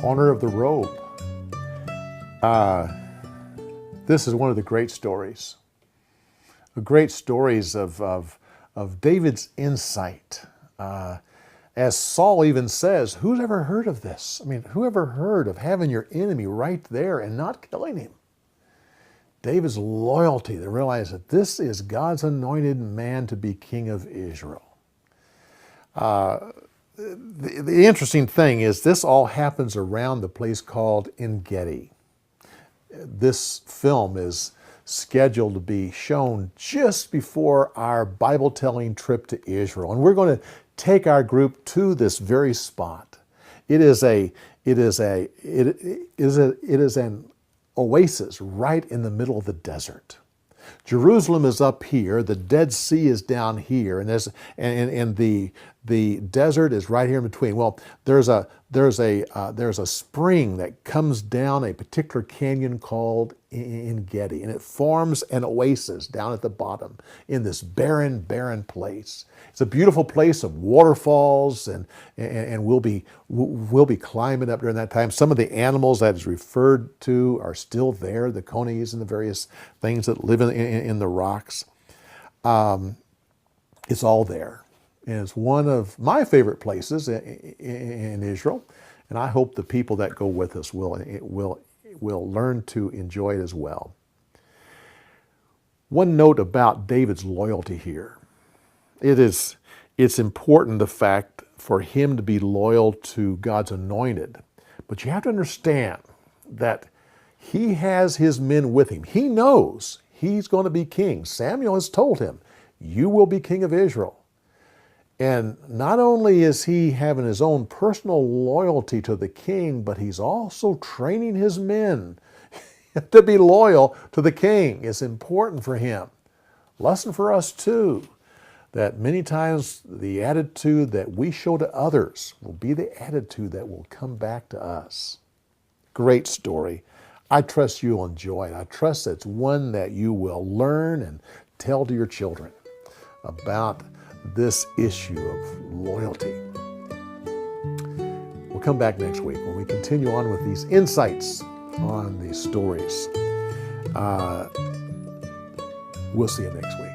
Corner of the Robe. This is one of the great stories. The great stories of David's insight. As Saul even says, who's ever heard of this? I mean, who ever heard of having your enemy right there and not killing him? David's loyalty to realize that this is God's anointed man to be king of Israel. The interesting thing is this all happens around the place called En-Gedi. This film is scheduled to be shown just before our Bible-telling trip to Israel. And we're going to take our group to this very spot. It is an oasis right in the middle of the desert. Jerusalem is up here, the Dead Sea is down here, and the desert is right here in between. Well, there's a spring that comes down a particular canyon called En-Gedi, and it forms an oasis down at the bottom in this barren, barren place. It's a beautiful place of waterfalls, and we'll be climbing up during that time. Some of the animals that is referred to are still there, the conies and the various things that live in the rocks. It's all there. And it's one of my favorite places in Israel. And I hope the people that go with us will learn to enjoy it as well. One note about David's loyalty here. It's important, the fact, for him to be loyal to God's anointed. But you have to understand that he has his men with him. He knows he's going to be king. Samuel has told him, you will be king of Israel. And not only is he having his own personal loyalty to the king, but he's also training his men to be loyal to the king. It's important for him. Lesson for us too, that many times the attitude that we show to others will be the attitude that will come back to us. Great story. I trust you'll enjoy it. I trust it's one that you will learn and tell to your children about this issue of loyalty. We'll come back next week when we continue on with these insights on these stories. We'll see you next week.